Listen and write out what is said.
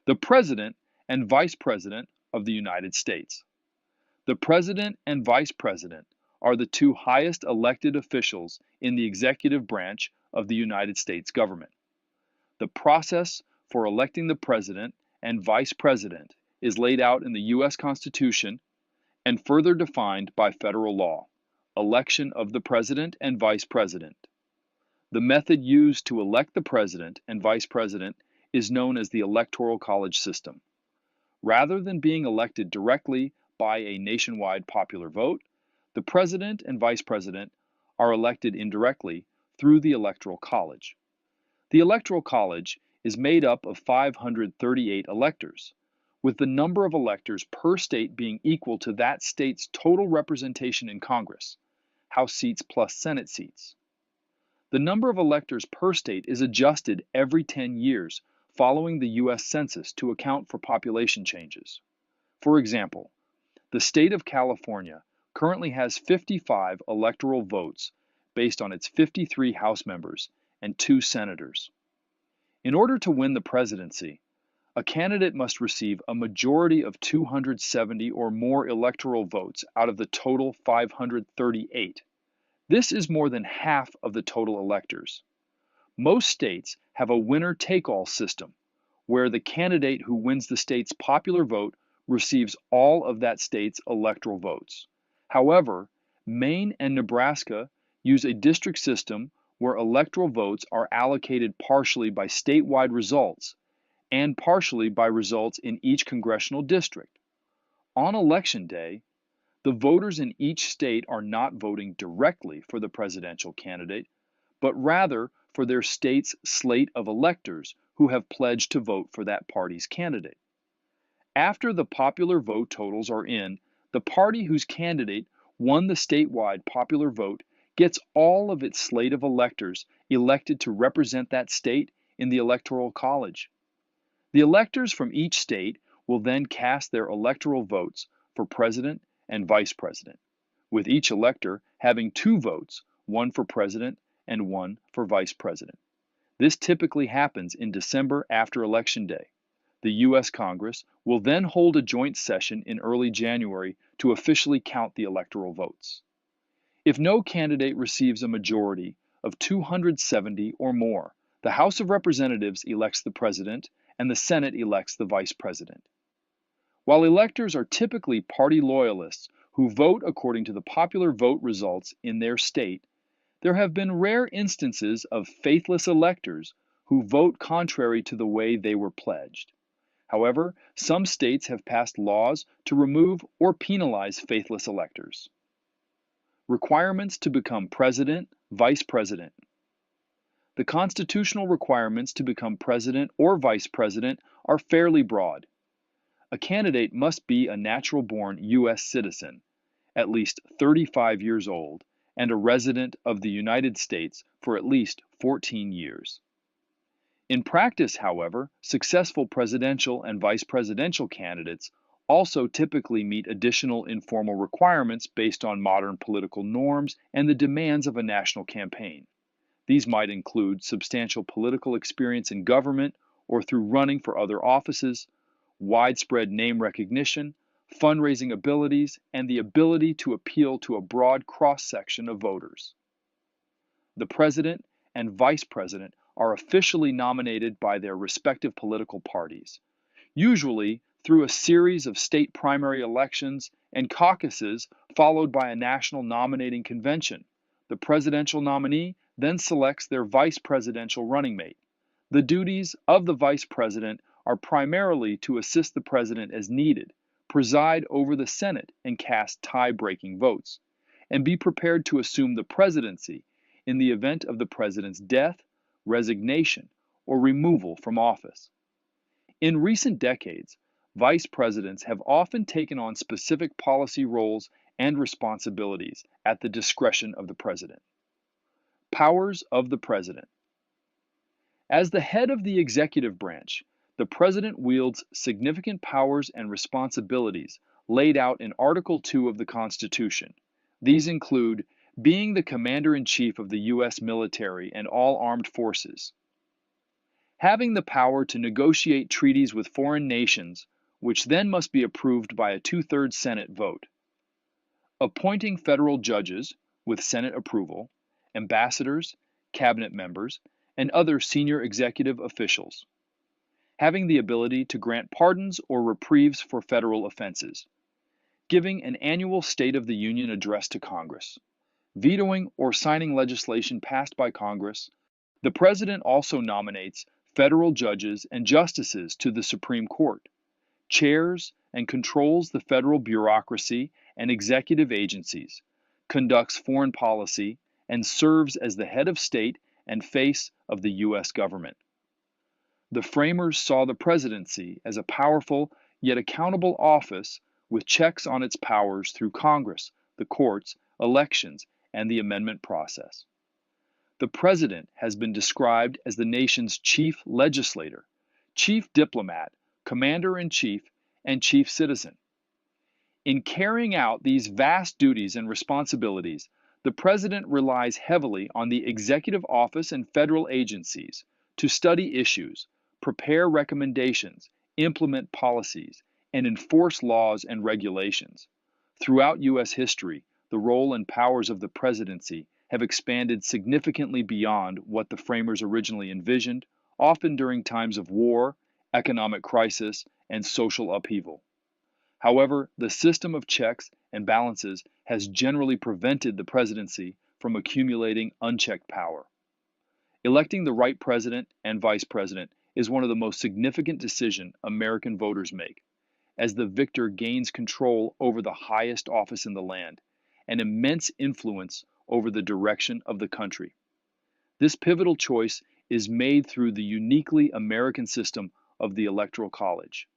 The President and Vice President of the United States. The President and Vice President are the two highest elected officials in the executive branch of the United States government. The process for electing the President and Vice President is laid out in the U.S. Constitution and further defined by federal law, election of the President and Vice President. The method used to elect the President and Vice President is known as the Electoral College system. Rather than being elected directly by a nationwide popular vote, the President and Vice President are elected indirectly through the Electoral College. The Electoral College is made up of 538 electors, with the number of electors per state being equal to that state's total representation in Congress, House seats plus Senate seats. The number of electors per state is adjusted every 10 years following the U.S. Census to account for population changes. For example, the state of California currently has 55 electoral votes based on its 53 House members and 2 senators. In order to win the presidency, a candidate must receive a majority of 270 or more electoral votes out of the total 538. This is more than half of the total electors. Most states have a winner-take-all system, where the candidate who wins the state's popular vote receives all of that state's electoral votes. However, Maine and Nebraska use a district system where electoral votes are allocated partially by statewide results and partially by results in each congressional district. On election day, the voters in each state are not voting directly for the presidential candidate, but rather for their state's slate of electors who have pledged to vote for that party's candidate. After the popular vote totals are in, the party whose candidate won the statewide popular vote gets all of its slate of electors elected to represent that state in the Electoral College. The electors from each state will then cast their electoral votes for president and vice president, with each elector having 2 votes, one for president and one for vice president. This typically happens in December after Election Day. The U.S. Congress will then hold a joint session in early January to officially count the electoral votes. If no candidate receives a majority of 270 or more, the House of Representatives elects the president and the Senate elects the vice president. While electors are typically party loyalists who vote according to the popular vote results in their state, there have been rare instances of faithless electors who vote contrary to the way they were pledged. However, some states have passed laws to remove or penalize faithless electors. Requirements to become president, vice president. The constitutional requirements to become president or vice president are fairly broad. A candidate must be a natural-born U.S. citizen, at least 35 years old, and a resident of the United States for at least 14 years. In practice, however, successful presidential and vice presidential candidates also typically meet additional informal requirements based on modern political norms and the demands of a national campaign. These might include substantial political experience in government or through running for other offices, widespread name recognition, fundraising abilities, and the ability to appeal to a broad cross-section of voters. The president and vice president are officially nominated by their respective political parties, usually through a series of state primary elections and caucuses followed by a national nominating convention. The presidential nominee then selects their vice presidential running mate. The duties of the vice president are primarily to assist the president as needed, preside over the Senate and cast tie-breaking votes, and be prepared to assume the presidency in the event of the president's death, resignation, or removal from office. In recent decades, vice presidents have often taken on specific policy roles and responsibilities at the discretion of the president. Powers of the president. As the head of the executive branch, the president wields significant powers and responsibilities laid out in Article 2 of the Constitution. These include being the commander-in-chief of the U.S. military and all armed forces, Having the power to negotiate treaties with foreign nations, which then must be approved by a two-thirds Senate vote. Appointing federal judges with Senate approval, ambassadors, cabinet members, and other senior executive officials. Having the ability to grant pardons or reprieves for federal offenses. Giving an annual State of the Union address to Congress. Vetoing or signing legislation passed by Congress. The President also nominates federal judges and justices to the Supreme Court, chairs and controls the federal bureaucracy and executive agencies, conducts foreign policy, and serves as the head of state and face of the U.S. government. The framers saw the presidency as a powerful yet accountable office with checks on its powers through Congress, the courts, elections, and the amendment process. The president has been described as the nation's chief legislator, chief diplomat, commander-in-chief, and chief citizen. In carrying out these vast duties and responsibilities, the president relies heavily on the executive office and federal agencies to study issues, prepare recommendations, implement policies, and enforce laws and regulations. Throughout U.S. history, the role and powers of the presidency have expanded significantly beyond what the framers originally envisioned, often during times of war, economic crisis, and social upheaval. However, the system of checks and balances has generally prevented the presidency from accumulating unchecked power. Electing the right president and vice president is one of the most significant decisions American voters make, as the victor gains control over the highest office in the land, and immense influence over the direction of the country. This pivotal choice is made through the uniquely American system of the Electoral College.